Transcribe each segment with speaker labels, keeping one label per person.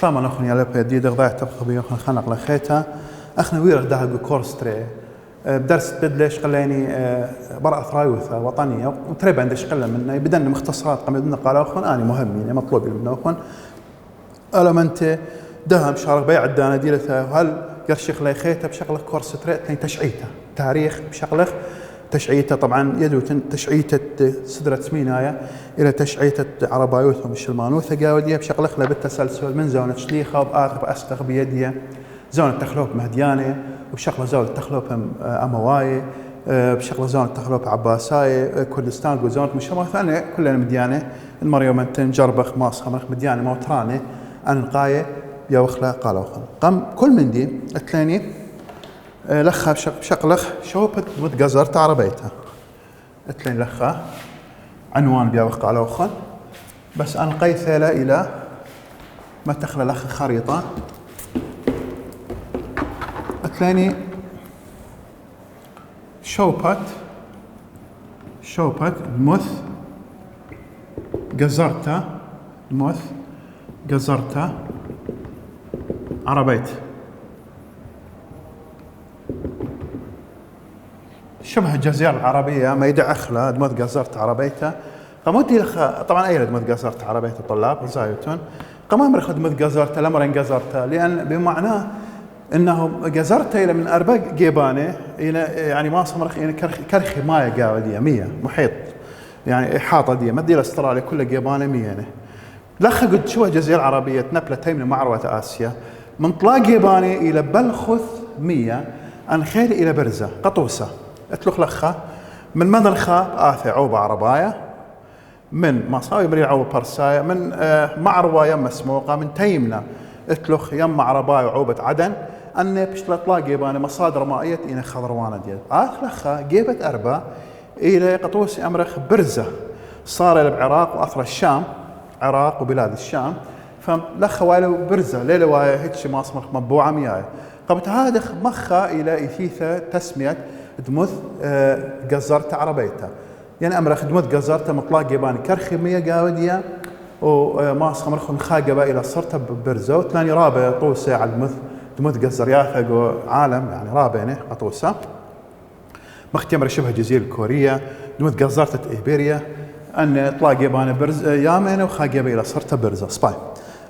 Speaker 1: شلون ناخذ يا لب يدي دغداع تبخبي خنق لخيتها اخنا وير داغ كورس تري بدرس بدلش قلاني برا ثرايوثه وطنيه وتريب عندش قله منه بدنا مختصرات قمدنا قالوا اخوان اني مهم يعني مطلوب منه اخوان المنت دهم شارك بيع الدانا ديلته هل قرشيخ لخيته بشغله كورس تري تشعيته تاريخ بشغله تشعيته طبعا يدو تشعيته سدرة سمينايا الى تشعيته عربايوثهم الشلمانوثه قاوديه بشغله خله بالتسلسل من زونه شليخه وباخر باسقغ بيديه زونه تخلوب مهديانه وبشغله زونه تخلوب امواي بشغله زونه تخلوب عباساي كردستان وزونه مشروع ثانيه كلنا مديانه المريومنتين جربخ ماس خمرخ مديانه موترانه ان القايه يا وخله قالوا قام كل من دي الثاني لخا بشقلخ شوبت متقزرت عربيتها اتلين لخا عنوان بيا وخ على وخن بس انقي ثيله الى ما تخلى لخ خريطه اتليني شوبت المث قزرته المث قزرته عربيت شبه الجزيرة العربية ما يدع أخلا دمت قزرت عربيته قمودي طبعا أي دمت قزرت عربيته طلاب زايتون قمام رخد دمت قزرته لمرين قزرته لأن بمعناه إنه قزرته إلى من أربع جيبانه إلى يعني ما صمرخ يعني كرخي ماية قاودية 100 محيط يعني إحاطة دي مدي الأستراليا كلها جيبانه 100 لخ قد شو الجزيرة العربية تنبلة من معروة آسيا من طلاق جيبانه إلى بلخث 100 عن خيل إلى برزة قطوسة اتلخ لخا من مدرخة آثي عوبة عرباية من مصاوي مريع عوبة برساية من معروة يم مسموقة من تيمنا اتلخ يم عرباية وعوبة عدن أن بشتلا تلاقي بان مصادر مائية إنا خضروانة ديال لخا جيبت أربا إلى قطوسي أمرخ برزة صار إلى العراق وأثر الشام عراق وبلاد الشام فلخا وايلو برزة ليلة واي هيك ما اسمه مبوعة مياي قبت هذا مخا إلى إثيثة تسمية دمث قزرت عربيته يعني امر خدمت قزرته مطلق جباني كرخي 100 قاوديه وما خمرخ خاقبه الى صرته ببرزه وثاني رابع طوسه على دمث قزر ياثق عالم يعني رابع قطوسه مختمر شبه جزيره كوريا دمث قزرته ايبيريا ان اطلاق جباني برز يامن وخاقبه الى صرته برزه سباي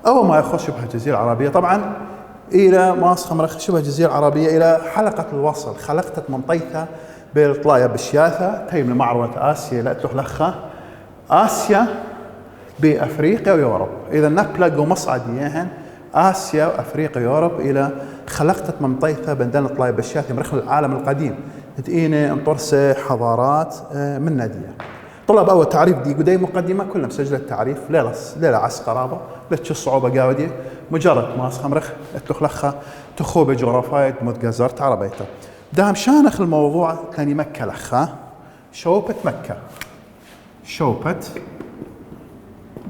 Speaker 1: اول ما يخش شبه جزيره عربيه طبعا الى ماس خمرخ شبه جزيره عربيه الى حلقه الوصل خلقت منطيثه بالطلايا بالشياثه تيم لمعروه اسيا لا تلوح لخه اسيا بافريقيا ويوروب اذا نبلغ ومصعد يهن اسيا وافريقيا ويوروب الى خلقت منطيثه بندن الطلايا بالشياثه مرخل العالم القديم تئينه انطرسه حضارات من ناديه طلب اول تعريف دي قدي مقدمه كلها مسجله التعريف ليله عس قرابه لتش الصعوبه قاوديه مجرد ماس خمرخ تخلخه تخوبه جغرافيا متقزرت عربيته دام شانخ الموضوع ثاني مكه لخه شوبه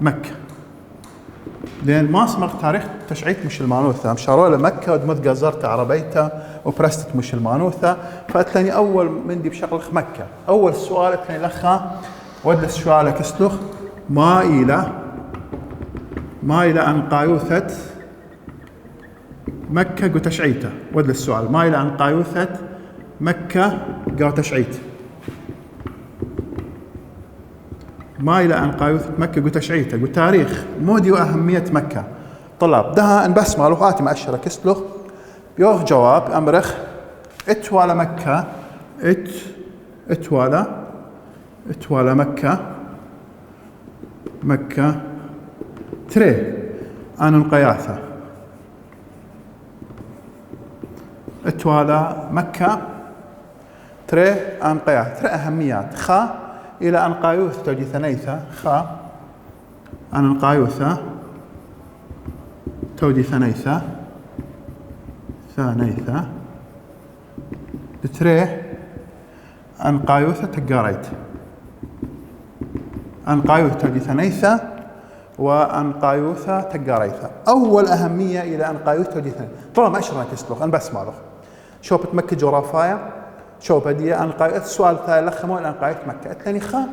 Speaker 1: مكه لان ما اسمر تاريخ تشعيت مش المانوثه مشاروا لمكه ودمت قزرت عربيته وبرستت مش المانوثه فاتلاني اول من دي بشغلخ مكه اول سؤال ثاني لخه ودس سؤالك اسلخ ما إلى أن قايوثة مكة قو تشعيته ودل السؤال ما إلى أن قايوثة مكة قو تشعيت ما إلى أن قايوثة مكة قو تشعيته قو تاريخ مودي وأهمية مكة طلاب دها أن بس مالو هاتي مأشرة كسلخ يوخ جواب أمرخ اتوالى مكة اتوالى مكة تري أنا القياثة اتوالى مكة تري أن قياثة تري أهميات خا إلى أن قايوث توجي ثنيثة خا أن القايوثة توجي ثنيثة تري أن قايوثة تقاريت أن قايوثة توجي ثنيثة وأن قايوثة تقاريثة أول أهمية إلى أن قايوثة توجي ثنيثة طبعا ما أشرنا تسلخ أنا بس مالخ شوبة مكة جغرافيا شوبة دي أن قايوثة السؤال الثاني لخمو أن قايوثة مكة الثاني خا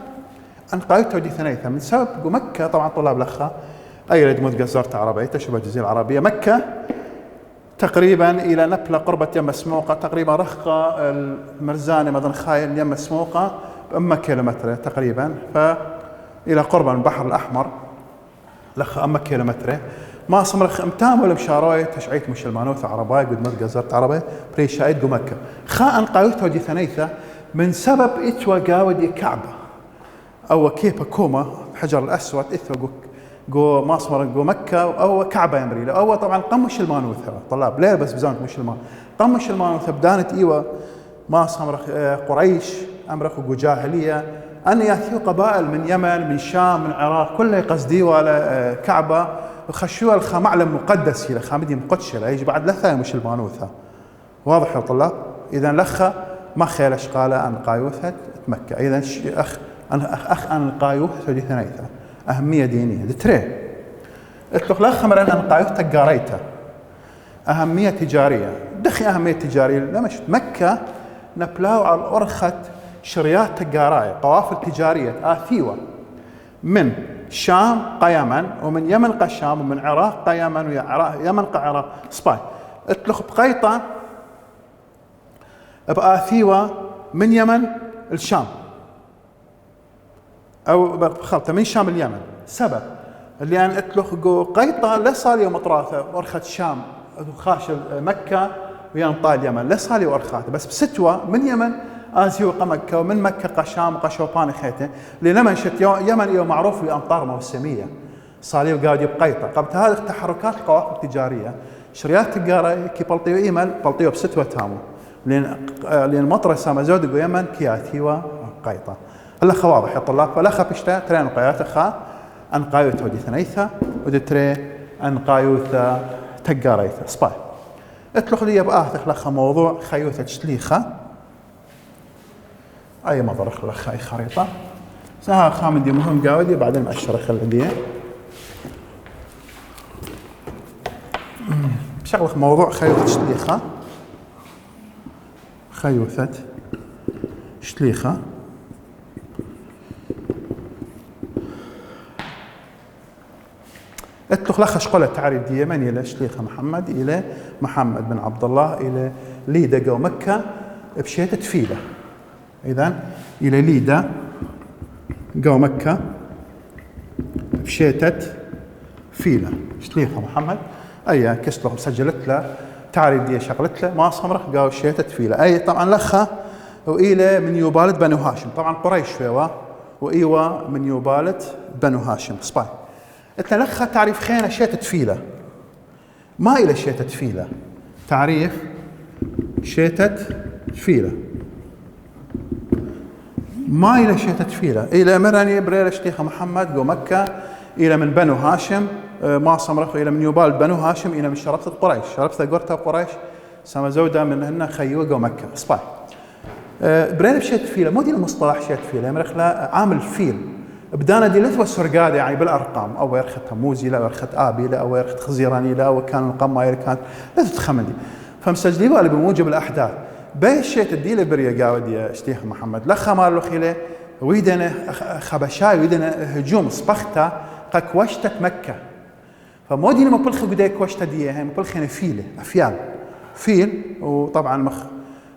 Speaker 1: أن قايوثة توجي ثنيثة من سبب مكة طبعا طلاب لخا أيلد متجزرت عربيته شبه الجزيرة العربية. مكة تقريبا إلى نبلة قربة يم مسموقة، تقريبا رخة المرزاني مدن خايل يم مسموقة بأما كيلومتر تقريبا، فإلى قرب من البحر الأحمر لخ أما كيلومتر. ما صمرخ امتام ولا مشاروي تشعيت مش المانوثة عرباي قد متجزرت عربي بريشايد جو مكة خاء قاوته دي ثنيثة من سبب إتوا قاودي كعبة أو كيف كوما حجر الأسود إثوا جو ماصمر جو مكة أو كعبة يمري أو طبعا قمش المانوثة طلاب ليه بس بزانت مش المان قمش المانوثة بدانت إيوة ماصمر قريش أمرخ جو جاهلية أن يأتيوا قبائل من يمن من شام من العراق كله قصدي ولا كعبة وخشوا الخمعلم مقدس إلى خامدي مقدشة يجي بعد لثة مش المانوثة واضح يا طلاب. إذا لخة ما خيلش قال أن قايوثة مكة إذا أخ أن قايوثة دي ثنيثة أهمية دينية دتري اطلق لخة مرن أن قايوثة قاريته أهمية تجارية دخي أهمية تجارية لما شفت مكة نبلاو على أرخة شريات تجارية قوافل تجارية آثيوة من شام قيمن ومن يمن قشام ومن عراق قيمن ويمن قعراق سباي اطلق بقيطة بآثيوة من يمن الشام أو خلطة من شام اليمن سبب اللي أن اطلق قيطة لصالي ومطراثة ورخة شام خاش مكة وينطال اليمن لصالي وأرخاته بس بستوى من يمن آسيو قمكة ومن مكة قشام قشوبان خيته لما شت يمن إيو معروف بأمطار موسمية صالي وقاعد بقيطة قبل هذه التحركات القوافل التجارية شريات تجارة كي بلطيو إيمل بلطيو بستوى تامو لأن مطر سما زود يمن كياتيوا قيطة الأخ واضح يا طلاب فالأخ بشتا ترين قيات خا أن قايوث ودي ثنيثة ودتري أن قايوث تجاريثة سباي اتلخ لي بآخذ لخ موضوع خيوثة شليخة أي مضرخ لخ أي خريطة سها خامن دي مهم قاودي بعدين مأشرة خلدية بشغلك موضوع خيوثة شليخة خيوثة شليخة اتلخ لخ شقولة تعريف دي من إلى شليخة محمد إلى محمد بن عبد الله إلى ليدة جو مكة بشيتة فيلة إذن إلى ليدة جو مكة بشيتة فيلة شليخة محمد أي كسلخ مسجلت له تعريف دي شغلت له ما صمرخ قاو شيتة فيلة أي طبعا لخة وإلى من يوبالة بنو هاشم طبعا قريش فيوا وإيوا من يوبالة بنو هاشم سباي اتلخى تعريف خيانة شيتة فيلة ما إلى شيتة فيلة تعريف شيتة فيلة ما إلى شيتة فيلة إلى مراني بريل شتيخة محمد جو مكة إلى من بنو هاشم ما صمرخ إلى من يوبال بنو هاشم إلى من شربت قريش شربت قرتها قريش سما زودة من هنا خيوة جو مكة سباي بريل شيتة فيلة مو دي المصطلح شيتة فيلة مرخ لا عامل فيل بدانا دي لتوى السرقادة يعني بالأرقام أو يرخت تموزي لا أو يرخت آبي لا أو يرخت خزيراني لا أو كان القمة كانت لا تتخمدي فمسجلين اللي بموجب الأحداث بيشيت الديلة بريا قاود يا شتيخ محمد لخا مالو خيله ويدنا خبشاي ويدنا هجوم صبخته قك وشتت مكة فمودي لما بلخ قديك وشتة دي هي بلخنا فيله أفيال فيل وطبعا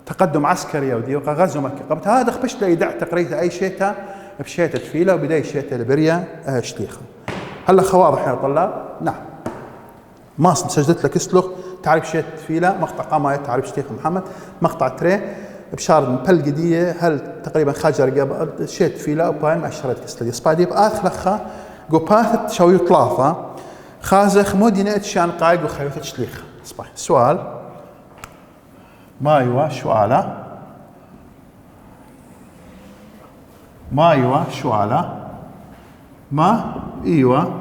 Speaker 1: تقدم عسكري ودي وغزو مكة قبل هذا خبش لا يدع تقريته أي شيء بشيتة فيلة وبداية شيتة البرية شتيخة هلا واضح يا طلاب نعم ما سجلت لك اسلخ تعرف شيتة فيلة مقطع قامة تعرف شتيخ محمد مقطع تري بشار مبل قدية هل تقريبا خاجر قبل شيتة فيلة وباين مأشرت كسلدي سبادي بآث لخا قوباثة شوي طلافة خازخ مودينة اتشان قايق وخيوثة شتيخة سبادي سؤال ما يوا سؤاله ما ايوه شواله ما ايوه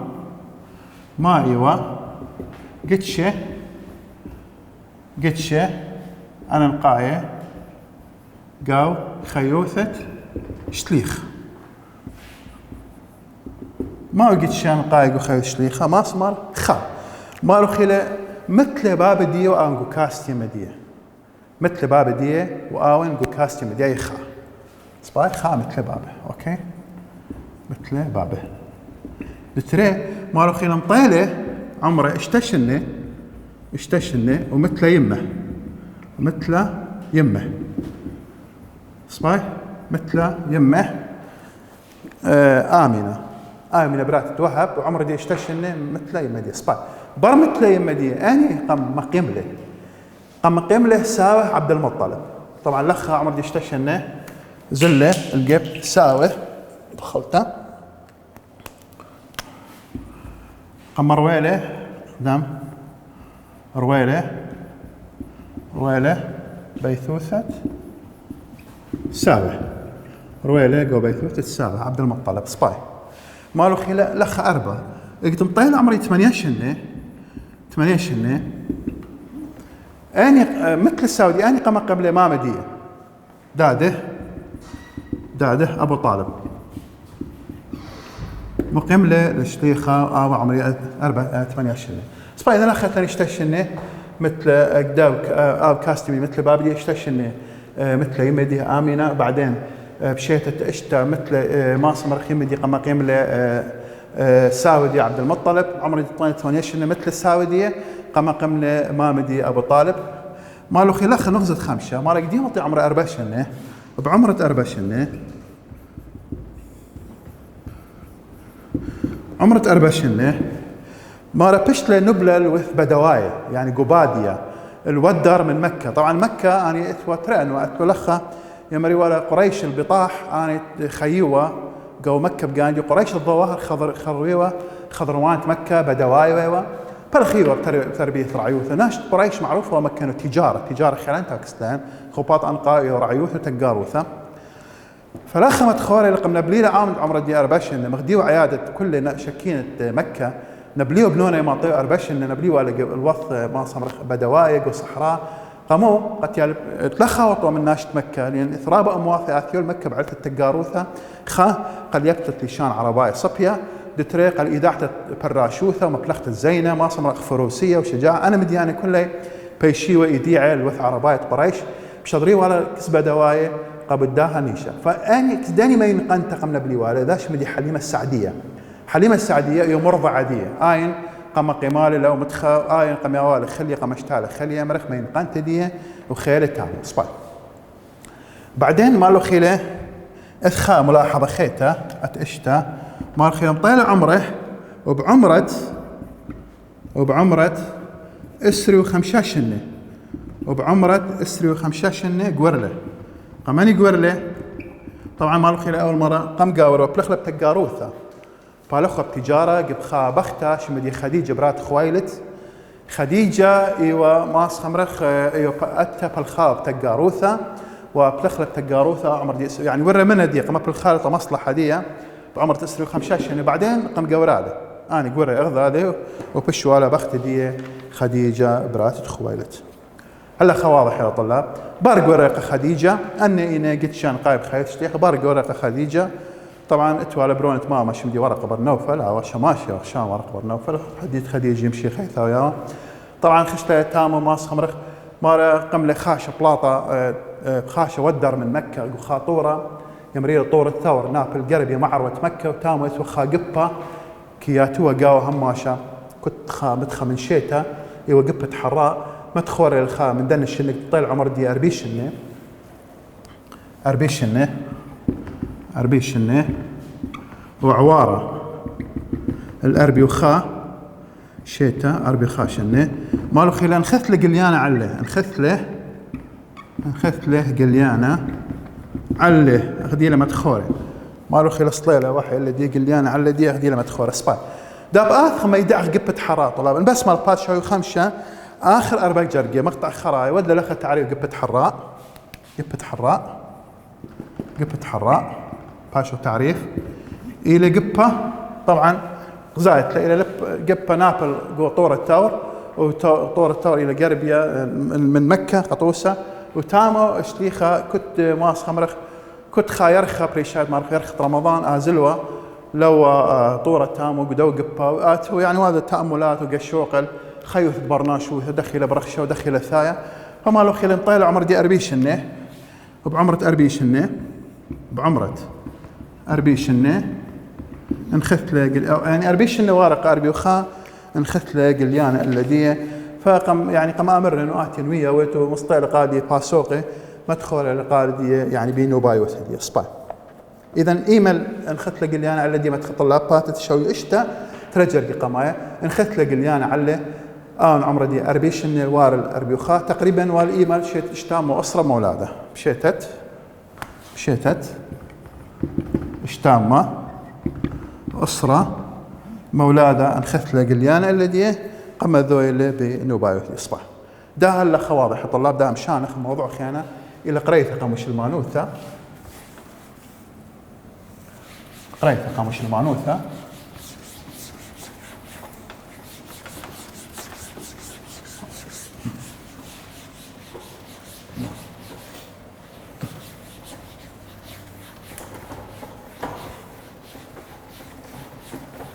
Speaker 1: قتشه انا نقايه قاو خيوثة شليخ ما قتشه نقايه وخيوثة شليخه ما اسمر خا مالو خيله مثل باب دي وان كاستي مديه مثل باب دي واون كاستي مديه خا سباي خا مثل بابه اوكي مثل بابه دتري مالو خيل مطيله عمره اشتشنه ومثله يمه صباي مثله يمه آمنة برات توهب وعمره دي اشتشنه مثله يمه دي صباي بر مثله يمه دي اني قام مقيم له ساوه عبد المطلب. طبعا لخها عمر دي اشتشنه زله الجب ساوه دخلته قام رويله قدام رويله بيثوثة ساوه رويله جو بيثوثة ساوه عبد المطلب سباي مالو خيله لخ 4 قلت مطيل عمري 8 شنه اني مثل السعودي اني قام قبل ما مديه داده ابو طالب مقيم له الشليخه او عمري 8 شنه سباي اذا اخذت اشتشنه مثل قداوك او كاستمي مثل بابدي اشتشنه مثل يمدي امينه بعدين بشيت اشتا مثل ماصم رخيم دي قام قيم له ساودي عبد المطلب عمري 8 شنه مثل الساوديه قام قيم له مامدي ابو طالب مالو خلخ نغزه 5 مالك دي مطي عمره 4 شنه بعمره 4 شنه عمرت 4 شنه مارا بشتله نبله الوث بدوايه يعني قباديه الودر من مكه. طبعا مكه اني اتوترن واتلخه يمري ولا قريش البطاح اني خيوه جو مكه بقاندي قريش الظواهر خضروات مكه بدوايه بالخيوه بتربيه رعيوث ناس قريش معروفه ومكه تجاره خلان باكستان خوبات انقاء ورعيوث وتقاروثه فلاخ متخوري لقم نبليله عامد عمر دي 4 شنه مغديو عياده كل شكينه مكه نبليو بنونه يماطيو 4 شنه نبليو على الوث ما صمر بدوايق وصحراء قاموا قتيال تلخوطوا من ناشط مكه لان اثراب امواث اثيول مكه بعلت التقاروثه قال يكتت لشان عرباي صبيه دتريق الاذاعه براشوثه ومبلغه الزينه ما صمر فروسيه وشجاعه انا مديانه كله بيشي وايديعه الوث عربايه قريش بشضري ولا كسبه دوايه قبداها نيشا فاني كداني ما ينقنتقم نبلي والا ذاش مدي حليمه السعديه يوم مرضى عاديه اين قام قمال لو متخا اين قام يوال خلي قام اشتال خلي مرخ ما ينقنت دي وخيلتها سباي بعدين مالو خيله اثخا ملاحظه خيته اتشتا مال خيله مطيله عمره وبعمره اسري وخمشاشنه اسري وخمشاشنه قورله قماني قورله طبعا مالو خيله اول مره قام قاوره بلخلب تقاروثه بالخو بتجاره قبخا بخته شمدي خديجه برات خويلت خديجه ايوا ماس خمرخ ايوا اتا بالخاب تقاروثه وبلخلب تقاروثه عمر دي يعني ورا منها دي قام بالخالطه مصلحه دي بعمر تسري وخمشاش يعني بعدين قام قوراده انا قوري اخذ هذا وبشواله بخت دي خديجه برات خويلت هلا واضح يا طلاب بارق ورقه خديجه اني قلت شان قايب خيط شتيخ بارق ورقه خديجه طبعا اتوالى برونت ما ماشي مدي ورقه برنوفل او شماشي او شام ورقه برنوفل حديت خديجه يمشي خيثه وياه طبعا خشته تامه ماس خمرخ مارا قمله خاشه بلاطه خاشه ودر من مكه وخاطوره يمرير طور الثور نابل قربي معروه مكه وتامه يتوخا قبه كياتوه قاوه هماشا كنت متخا من شيته ايوه قبه حراء متخور الخا من دن الشنك طيل عمر دي أربي شنه وعوارة الأربي وخا شيتا أربي خا شنه مالو خيلا نخث له قليانة عليه نخث له قليانة عليه أخدي له متخوري مالو خيلا صليلة وحي اللي دي قليانة عليه دي أخدي له متخوري سباي داب آخر ما يدعخ قبة حراء طلاب بس مال باتشاوي خمسة آخر 4 جرقة مقطع خراي ولا لخ تعريف قبة حراء باشو تعريف إلى قبة طبعا زايت إلى قبة نابل جو طور التور وطور التور إلى قربية من مكة قطوسة وتامو اشتيخة كنت ماس خمرخ كنت خايرخة بريشاد مارخ يرخ رمضان آزلوة لو طورة تامو قدو قبة يعني هذا التأملات وقشوقل خيوث برناشو دخل برخشة ودخل ثايا فما لو خيل طيل عمر دي 4 شنه وبعمرة 4 شنه بعمرة 4 شنه يعني أربيش النوارق أربي وخا انخثلة قليانة الذي فقم يعني قم أمر إنه آتين ويا ويتو مصطلق قادي باسوقي مدخل القادي يعني بينو باي وثدي صبا إذا إيميل انخثلة قليانة الذي مدخل طلابات تشوي إشتا ترجر قماية انخثلة قليانة على عمر دي أربيش النوار الأربي وخا تقريبا والإيميل شيت إشتام وأسرة مولادة بشيتت اشتامة أسرة مولادة انخثلة قليانة الذي قم ذويله بنوبايو الإصباح ده هلا خواضح الطلاب ده مشانخ موضوع خيانة إلى قرية قاموس المانوثة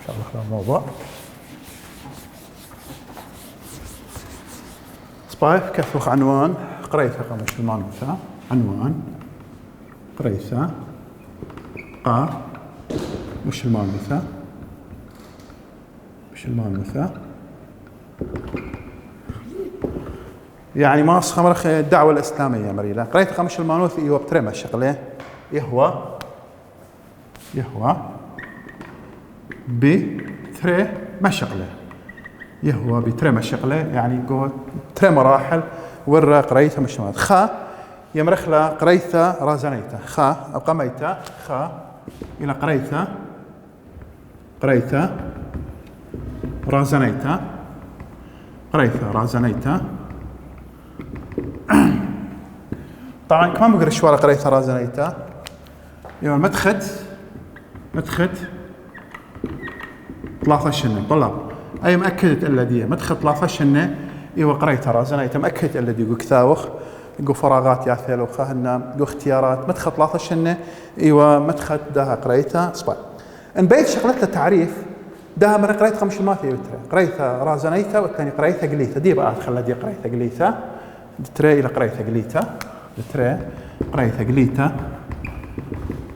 Speaker 1: إن شاء الله خلال الموضوع صبايف كفوخ عنوان قريثة قاموس المانوثة عنوان قريثة مش المانوثة يعني ما خمرخ الدعوة الإسلامية مريلا قريثة قاموس المانوثة إيوه بترمى شغله يهوى بتري مشغله يهوى بتري مشغله يعني جو تري مراحل ورا قريثة مش مانوثة خا يمرخلا قريثة رازنيته خا أو قميته خا إلى قريثة رازنيته طبعا كمان بقرا شوارع قريثة رازنيته يوم مدخت 13 طلاب أي مأكدت إلا دي مدخت 13 إيوه قريثة رازنيته مأكدت إلا دي كثاوخ يقول فراغات يا ثيلو خهنا يقول اختيارات مدخل 13 ايوه مدخل ده قريتها صبا ان بيت شغلتها تعريف ده من قريت خمس الماثي يترى قريتها رازنيتها والثاني قريتها قليتها دي بقى خلها دي قريتها قليتها ترى الى قريتها قليتها ترى قريتها قليتها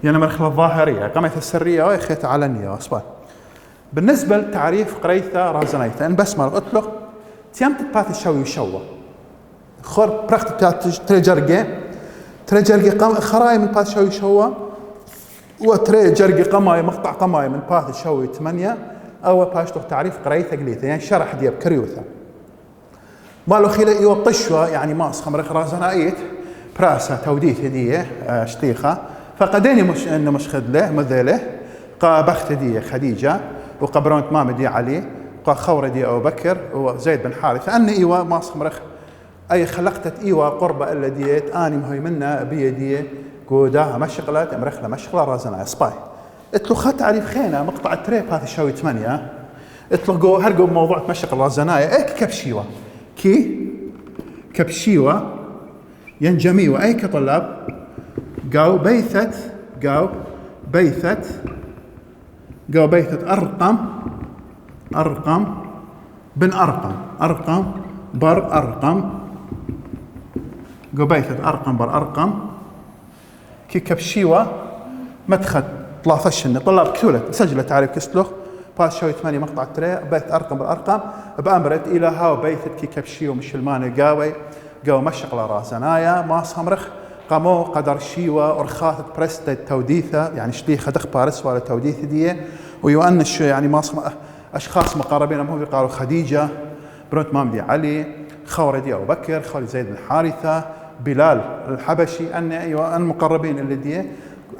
Speaker 1: يعني مرخله الظاهريه قامت السريه وخيت علنيه صبا بالنسبه لتعريف قريتها رازنيتها ان بس ما قلت له تيمت بات الشوي وشوه خور برخت ترجرجي خراي من باث شوي شوا وترجرجي قماي مقطع قماي من باث شوي 8 او باش تعريف قريثه قليثه يعني شرح دياب كريوثه مالو خيله ايوه طشوه يعني ماس خمر خرازنايت براسه توديث هديه شتيخه فقديني مش خدله مذله قابخت دي خديجه وقبرونت مامدي علي قا دي ابو بكر وزيد بن حارثه ان ايوه ماس خمرخ أي خلقتت إيوة قربة إلا ديت آني مهي منا بيدي قوداها مشغلة أمرخلة مشغلة رازنا سباي اتلو خط تعريف خينا مقطع التريب هذا الشوي 8 اتلو هرقوا بموضوع مشغل رازنايا ايك كبشيوة كبشيوة ينجميوة اي كطلاب قاو بيثت أرقم بن أرقم بر أرقم قبيثة أرقم بر أرقم كي كبشيوة مدخل 13 طلاب كثولة سجلة تعريف كسلوخ باس شوي 8 مقطع تري بيت أرقم بر أرقم بأمرت إلى هاو بيثة كي كبشيوة مش الماني قاو مشغلة رازنايا ما صمرخ قامو قدر شيوة أرخاثة برستة توديثة يعني شليخة دخ بارس ولا توديثة دي ويؤنش يعني ما أشخاص مقاربين هم قالوا خديجة برونت مامدي علي خوردي أبو بكر خالد زيد بن حارثة بلال الحبشي أن أيوة المقربين اللي دي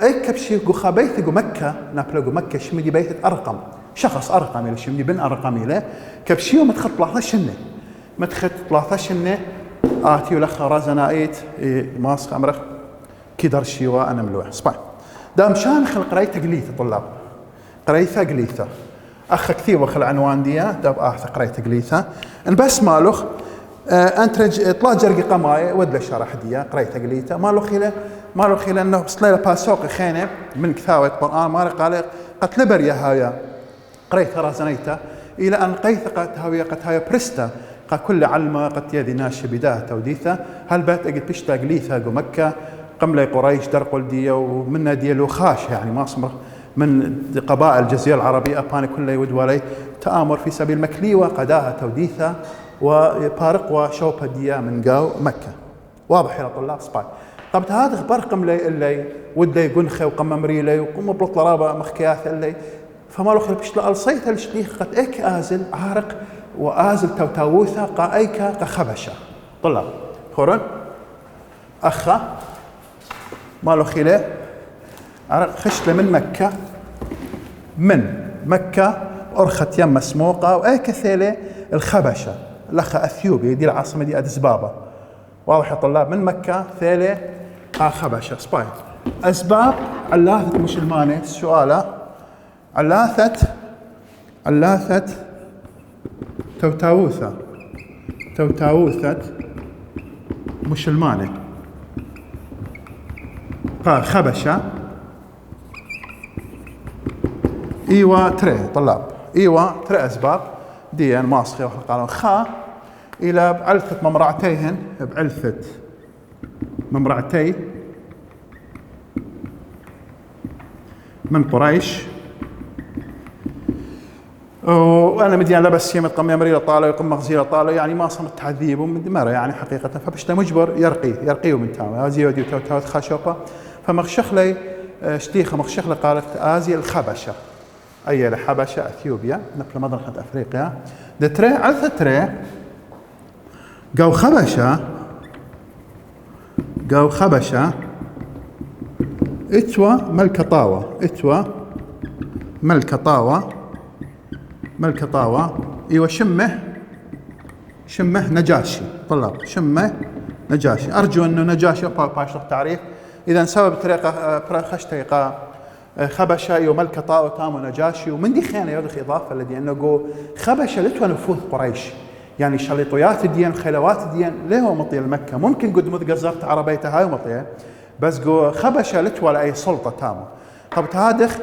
Speaker 1: أي كبشي جو خبيث جو مكة نابلا جو مكة شمدي بيت أرقم شخص أرقم اللي شمدي بن أرقم إلى كبشي ومتخط 13 متخط 13 آتي ولخ رازنايت ماسخ أمرخ كدر شيوا أنا ملوح صباح دام شان خلق قريته قليثة طلاب قريته قليثة أخ كثير وخل عنوان ديا داب قريته قليثة بس مالوخ أنت طلع جرقي قماي ودل شرح ديا قريته قليثة مالو خيله أنه بصليله باسوق خينه من كثاوة القرآن مالو قال قتل بريا هايا قريته رازنيته إلى أن قيث قد هاوية برستا قا كل علمة قد يدي ناشي بداية توديثة هل بات أجد بشتا قليثة جو مكة قملة قريش درقل ديا ومنها ديا لو خاش يعني ما صمر من قبائل الجزيرة العربية أباني كل يود ولي تآمر في سبيل مكليوة قداها توديثا وبارق وشوبة ديا من قاو مكة. واضح يا طلاب سباي. طب هذا برقم لي اللي ود لي قنخي وقم مريلي وقم بلط لرابة مخكياث اللي فما لو خلي بشلا الصيت الشليخ قد إيك آزل عارق وآزل توتاوثا قايكا قخبشة. طلاب خورن أخا ما لو خيله عارق خشله من مكة أرخت يم مسموقة وأيك ثيله الخبشة الأخ أثيوبيا دي العاصمة دي أديس بابا. واضح يا طلاب من مكة ثيله خبشة سباي. أسباب علاثة مسلمانة سؤاله علاثة توتاوثة مسلمانة خبشة ايوه تري طلاب ايوه تري اسباب دي ماسخه وقالوا خا الى بعلثة ممرعتيهن بعلثة ممرعتي من قريش وانا مديان لبس يمة قمي مريضة طالة ويقم مغزيرة طالة يعني ما صمت تعذيب ومن دمارة يعني حقيقة فبشتا مجبر يرقيه من تاوي هذه ودي وتوت خاشوقة فمغشخ لي شتيخة مغشخ لي قالت آزي الخبشة أي الحبشة أثيوبيا نفل مدرخة أفريقيا دتري على تري قاو خبشة اتوا ملكة طاوة ايوه شمه نجاشي طلاب شمه نجاشي ارجو انه نجاشي باشرح تعريف اذا سبب طريقة خشتيقة خبشة ايوه ملكة طاوة تامو نجاشي ومن دي خيانة يوضخ اضافة الذي انه جو خبشة لتوا نفوذ قريش يعني شليطيات الدين خلوات الدين ليه هو مطية المكة ممكن قد متقزرت عربيتها هاي ومطية بس جو خبشة لتوا لأي سلطة تامو. طب تهادخ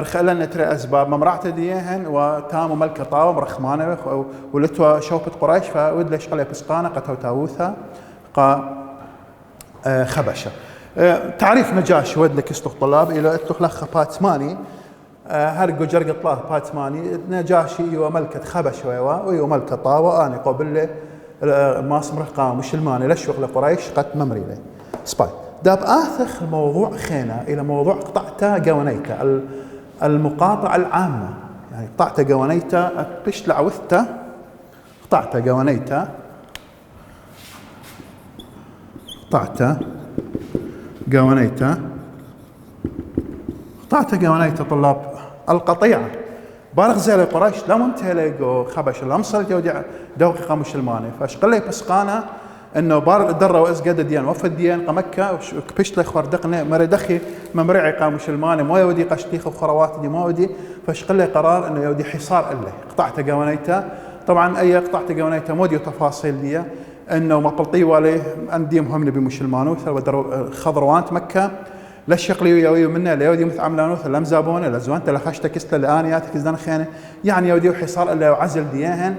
Speaker 1: خلنا ترى أسباب ممرعة ديهن وتامو ملكة طاوة مرخمانة ولتوا شوبة قريش فود ليش قلي بسقانة قتو تاوثها خبشة. تعريف نجاشي ود لك استخ طلاب إلى اتخلخ باتماني هرقو جرق طلاه باتماني نجاشي وملكة خبشة وملكة طاوة أنا قبل ما اسمه قام مسلماني للشغل قريش قد ممري له سباي. داب آثخ الموضوع خينا إلى موضوع قطعته قوانيته المقاطعة العامة يعني قطعته قوانيته بش لعوثته قطعته قوانيته طلاب القطيعة بارغ زي قريش لا منتهي خبش الأمصر يودع دوقيقة مسلمانة فاشقلي بسقانة انه بار درة واس قد ديان وفد ديان قمكة كبشت لي خور دقنه مريدخي ممرعي قام مسلمانه ما يودي قشتيخ وخروات دي ما ودي فاشقل لي قرار انه يودي حصار اله قطعته قوانيته طبعا اي قطعته قوانيته مودي وتفاصيل دي انه مقلطي والي انديم هم نبي مسلمانو خضروانت مكة لا الشقلي يوي منا لا يودي مثعملانوث لا مزابونه لا زوانت لا خشته كسته الانيات كزدان خيانه يعني يودي حصار الا وعزل دياهن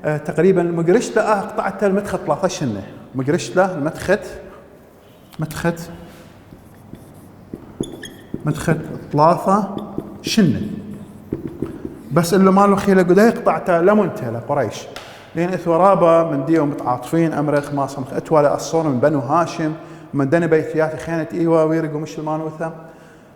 Speaker 1: تقريبا مقرشت له قطعته المدخل 13 سنه مقرشت له مدخل 3 شنه بس اللي ما له خيله قد قطعته لمنته لقريش لان اثورابه من ديهم متعاطفين امرخ ما صمخ اتولى الصون من بنو هاشم من دني بيتيات خانه ايوا ويرقوا مش المانوثه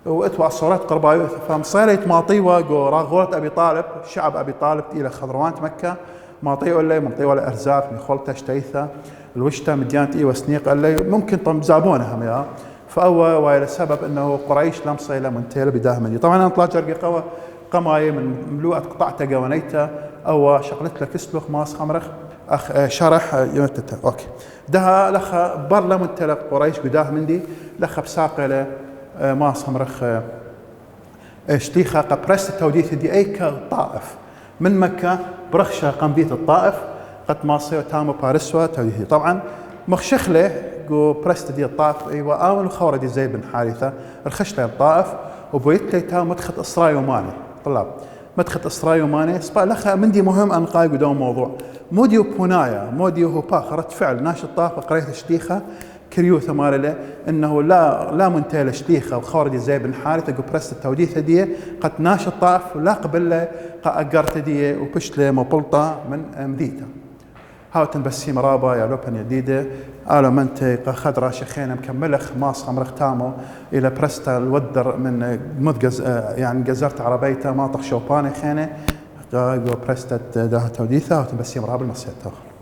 Speaker 1: واتوا الصورات قربايوث فمصيرت ماطيوه راغوره ابي طالب شعب ابي طالب الى خضروانت مكه ماطيو اللي منطيو ولا ارزاق من خلطه اشتيثه الوشته مديانت ايوا سنيق اللي ممكن طم زابونها هم يا فاول وإلى السبب انه قريش لم صيله منتيله بداهمني طبعا انا طلع جرقي قوى قماي من ملوءه قطعته قوانيته او شغلت لك اسلخ ماس خمرخ اخ شرح يمتته اوكي ده لخ برلمنت قريش قداه مندي لخ بساقله ماس خمرخ اشتيخه قبرست توديث دي ايك الطائف من مكه برخشه قنبيت الطائف قد ماصيو تامو بارسوا توديث طبعا مخشخله جو برست دي الطائف ايوا اول خورة دي زي بن حارثه رخش له الطائف وبويت لي تام مدخل اسراي وماني طلاب مدخل اسراي وماني سبا لخ مندي مهم انقاي قدام موضوع موديو بونايا موديو هو باخرة فعل ناشط طاف قريت شتيخه كريو ثمارله انه لا منتهي شليخه وخوردي زي بن حارثه قبرست التوديثه دي قد ناش الطاف ولا قبل قاقرت دي وبشله مبلطه من مديته هاوتن بسيم رابا يا لوبن جديده آلو منتي خضرا شخينه مكملخ ماس خمرخ تامو الى برستا الودر من مدقز يعني جزرت عربيته ما طخ شوباني خينه برستت ده توديثه هاوتن بسيم رابا المصير تاخر